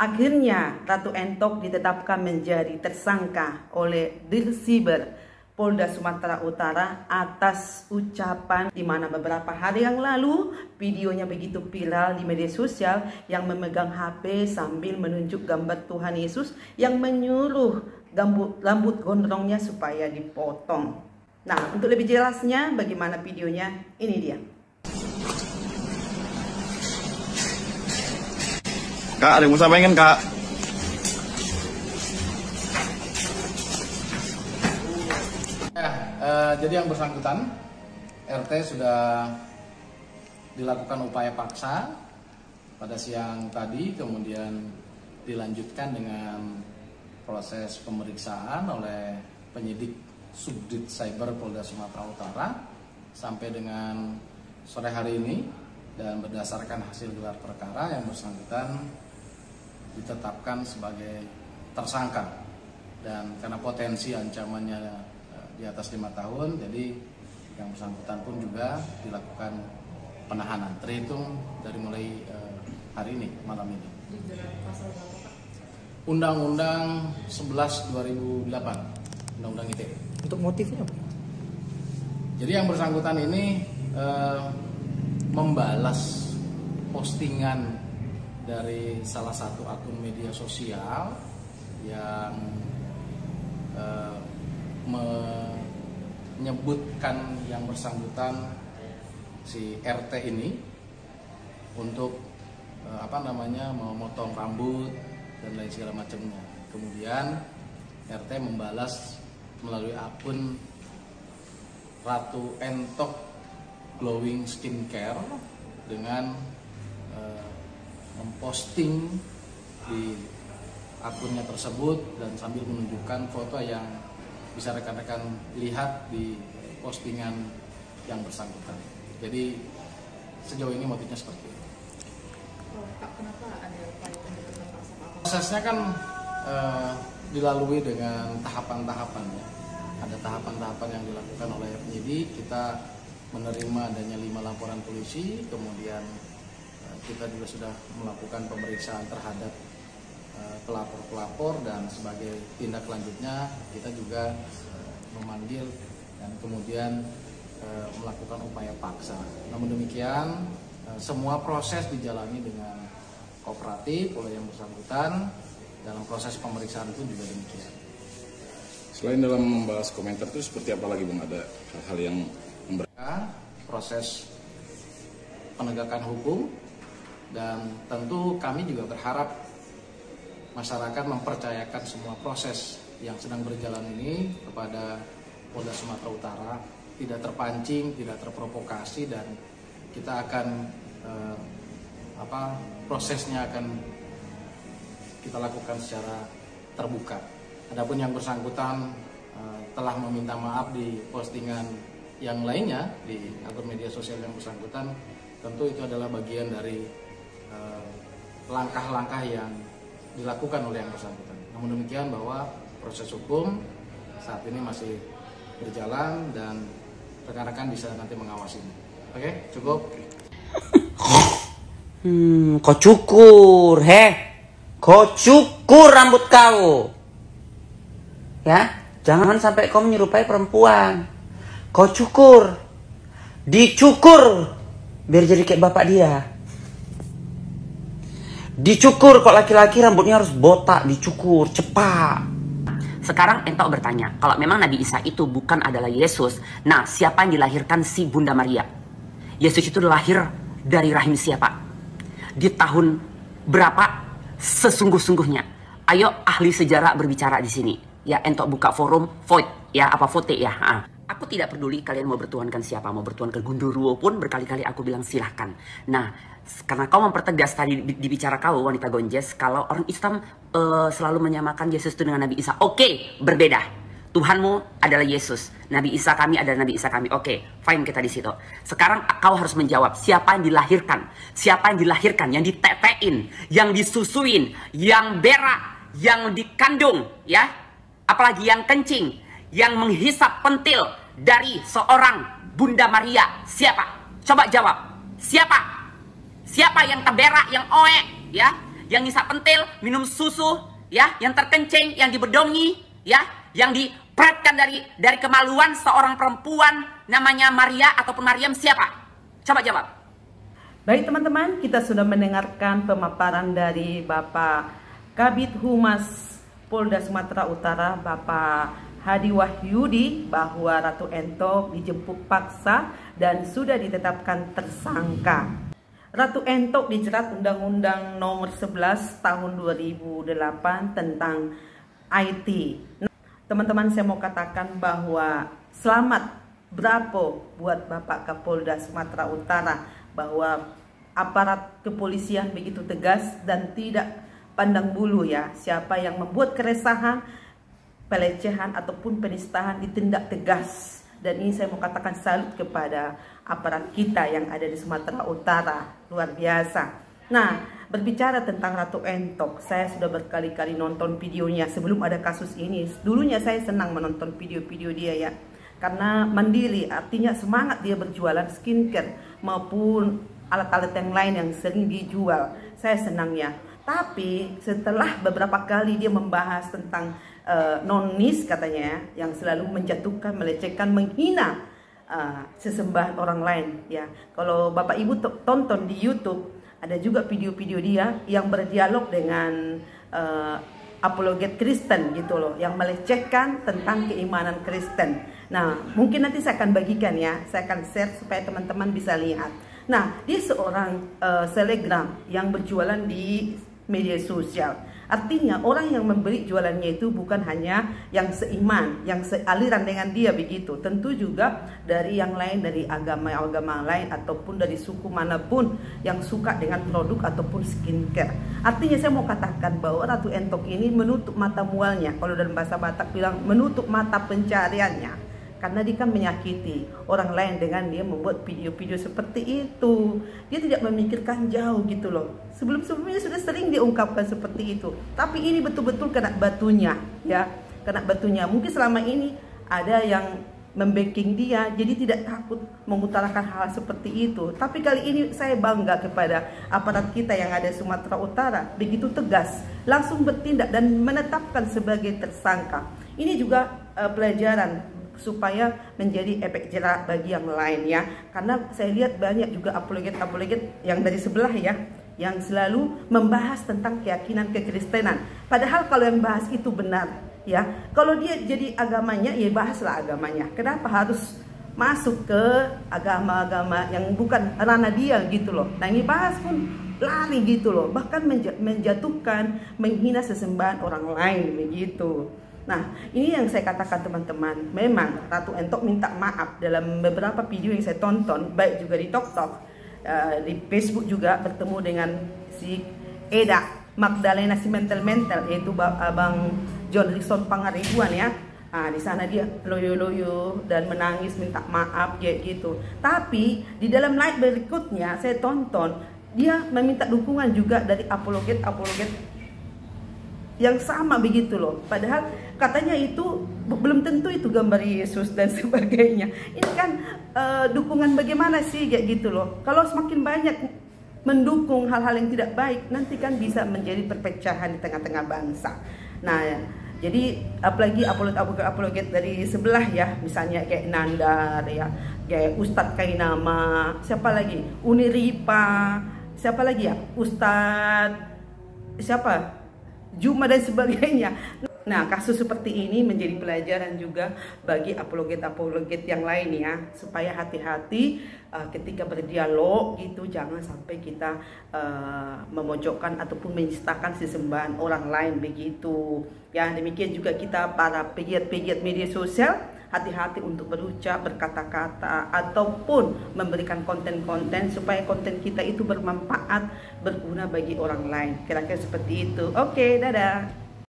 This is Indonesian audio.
Akhirnya Ratu Entok ditetapkan menjadi tersangka oleh Dirsiber Polda Sumatera Utara atas ucapan di mana beberapa hari yang lalu videonya begitu viral di media sosial yang memegang HP sambil menunjuk gambar Tuhan Yesus yang menyuruh rambut gondrongnya supaya dipotong. Nah, untuk lebih jelasnya bagaimana videonya, ini dia. Kak, ada yang mau sampaikan, Kak? Jadi yang bersangkutan, RT sudah dilakukan upaya paksa pada siang tadi, kemudian dilanjutkan dengan proses pemeriksaan oleh penyidik Subdit Cyber Polda Sumatera Utara sampai dengan sore hari ini, dan berdasarkan hasil gelar perkara yang bersangkutan ditetapkan sebagai tersangka, dan karena potensi ancamannya di atas 5 tahun, jadi yang bersangkutan pun juga dilakukan penahanan terhitung dari mulai hari ini, malam ini. Undang-Undang 11 2008, Undang-Undang ITE. Untuk motifnya apa? Jadi yang bersangkutan ini membalas postingan dari salah satu akun media sosial yang menyebutkan yang bersangkutan si RT ini untuk memotong rambut dan lain segala macamnya. Kemudian RT membalas melalui akun Ratu Entok Glowing Skincare dengan memposting di akunnya tersebut dan sambil menunjukkan foto yang bisa rekan-rekan lihat di postingan yang bersangkutan. Jadi sejauh ini motifnya seperti itu. Pak, kenapa ada upaya penjatuhan pasal apa? Prosesnya kan dilalui dengan tahapan-tahapan ya. Ada tahapan-tahapan yang dilakukan oleh penyidik. Kita menerima adanya 5 laporan polisi, kemudian kita juga sudah melakukan pemeriksaan terhadap pelapor-pelapor, dan sebagai tindak lanjutnya kita juga memanggil dan kemudian melakukan upaya paksa. Namun demikian semua proses dijalani dengan kooperatif oleh yang bersangkutan. Dalam proses pemeriksaan pun juga demikian. Selain dalam membahas komentar itu seperti apa lagi, Bang? Ada hal-hal yang proses penegakan hukum, dan tentu kami juga berharap masyarakat mempercayakan semua proses yang sedang berjalan ini kepada Polda Sumatera Utara, tidak terpancing, tidak terprovokasi, dan kita akan prosesnya akan kita lakukan secara terbuka. Adapun yang bersangkutan telah meminta maaf di postingan yang lainnya di akun media sosial yang bersangkutan, tentu itu adalah bagian dari langkah-langkah yang dilakukan oleh yang bersangkutan. Namun demikian bahwa proses hukum saat ini masih berjalan dan rekan-rekan bisa nanti mengawasinya. Oke, cukup. Kau cukur, kau cukur rambut kau. Ya, jangan sampai kau menyerupai perempuan. Kau cukur, dicukur, biar jadi kayak bapak dia. Dicukur, kok laki-laki rambutnya harus botak, dicukur, cepat. Sekarang Entok bertanya, kalau memang Nabi Isa itu bukan adalah Yesus, nah siapa yang dilahirkan si Bunda Maria? Yesus itu lahir dari rahim siapa? Di tahun berapa sesungguh-sungguhnya? Ayo ahli sejarah berbicara di sini. Ya, Entok buka forum vote ya, vote ya. Aku tidak peduli kalian mau bertuhankan siapa, mau bertuhankan Gundurwo pun berkali-kali aku bilang silahkan. Nah, karena kau mempertegas tadi di bicara kau wanita Gonjes, kalau orang Islam selalu menyamakan Yesus itu dengan Nabi Isa. Oke, berbeda. Tuhanmu adalah Yesus, Nabi Isa kami adalah Nabi Isa kami. Oke, fine kita di situ. Sekarang kau harus menjawab siapa yang dilahirkan, siapa yang dilahirkan, yang ditetein, yang disusuin, yang berak, yang dikandung, ya, apalagi yang kencing, yang menghisap pentil dari seorang Bunda Maria. Siapa? Coba jawab. Siapa? Siapa yang teberak, yang oek, ya? yang ngisap pentil, minum susu, ya, yang terkencing, yang dibedongi, ya, yang diperetkan dari kemaluan seorang perempuan namanya Maria ataupun Mariam siapa? Coba jawab. Baik teman-teman, kita sudah mendengarkan pemaparan dari Bapak Kabid Humas Polda Sumatera Utara, Bapak Hadi Wahyudi, bahwa Ratu Entok dijemput paksa dan sudah ditetapkan tersangka. Ratu Entok dijerat Undang-Undang Nomor 11 Tahun 2008 tentang IT. Teman-teman, saya mau katakan bahwa selamat bravo buat Bapak Kapolda Sumatera Utara, bahwa aparat kepolisian begitu tegas dan tidak pandang bulu ya, siapa yang membuat keresahan, pelecehan ataupun penistaan ditindak tegas. Dan ini saya mau katakan salut kepada aparat kita yang ada di Sumatera Utara, luar biasa. Nah, berbicara tentang Ratu Entok, saya sudah berkali-kali nonton videonya sebelum ada kasus ini. Dulunya saya senang menonton video-video dia ya, karena mandiri, artinya semangat dia berjualan skincare maupun alat-alat yang lain yang sering dijual. Saya senangnya. Tapi setelah beberapa kali dia membahas tentang nonis katanya, yang selalu menjatuhkan, melecehkan, menghina sesembahan orang lain ya. Kalau Bapak Ibu tonton di YouTube, ada juga video-video dia yang berdialog dengan apologet Kristen gitu loh, yang melecehkan tentang keimanan Kristen. Nah, mungkin nanti saya akan bagikan ya, saya akan share supaya teman-teman bisa lihat. Nah, dia seorang selebgram yang berjualan di media sosial. Artinya orang yang membeli jualannya itu bukan hanya yang seiman, yang sealiran dengan dia begitu. Tentu juga dari yang lain, dari agama-agama lain ataupun dari suku manapun yang suka dengan produk ataupun skincare. Artinya saya mau katakan bahwa Ratu Entok ini menutup mata mualnya. Kalau dalam bahasa Batak bilang menutup mata pencariannya. Karena dia kan menyakiti orang lain dengan dia membuat video-video seperti itu. Dia tidak memikirkan jauh gitu loh. Sebelum-sebelumnya sudah sering diungkapkan seperti itu. Tapi ini betul-betul kena batunya ya. Kena batunya. Mungkin selama ini ada yang membacking dia, jadi tidak takut mengutarakan hal seperti itu. Tapi kali ini saya bangga kepada aparat kita yang ada di Sumatera Utara. Begitu tegas, langsung bertindak dan menetapkan sebagai tersangka. Ini juga pelajaran supaya menjadi efek jerak bagi yang lain ya. Karena saya lihat banyak juga apologet-apologet yang dari sebelah ya, yang selalu membahas tentang keyakinan kekristenan. Padahal kalau yang bahas itu benar ya, kalau dia jadi agamanya ya bahaslah agamanya. Kenapa harus masuk ke agama-agama yang bukan ranah dia gitu loh. Nah, ini bahas pun lari gitu loh, bahkan menjatuhkan, menghina sesembahan orang lain begitu. Nah, ini yang saya katakan teman-teman, memang Ratu Entok minta maaf dalam beberapa video yang saya tonton, baik juga di TikTok, di Facebook juga, bertemu dengan si Eda Magdalena si mental-mental, yaitu Abang John Rison Pangaribuan ya. Nah, di sana dia loyo-loyo dan menangis minta maaf kayak gitu. Tapi di dalam live berikutnya saya tonton, dia meminta dukungan juga dari apologet-apologet yang sama begitu loh. Padahal katanya itu belum tentu itu gambar Yesus dan sebagainya. Ini kan dukungan bagaimana sih kayak gitu loh. Kalau semakin banyak mendukung hal-hal yang tidak baik, nanti kan bisa menjadi perpecahan di tengah-tengah bangsa. Nah, jadi apalagi apologet dari sebelah ya, misalnya kayak Nandar ya, kayak Ustadz Kainama, siapa lagi? Uniripa, siapa lagi ya? Ustadz siapa? Juma dan sebagainya. Nah, kasus seperti ini menjadi pelajaran juga bagi apologet-apologet yang lain ya, supaya hati-hati ketika berdialog gitu, jangan sampai kita memojokkan ataupun menistakan sesembahan orang lain begitu. Ya, demikian juga kita para pegiat-pegiat media sosial, hati-hati untuk berucap, berkata-kata ataupun memberikan konten-konten supaya konten kita itu bermanfaat, berguna bagi orang lain. Kira-kira seperti itu. Oke, dadah.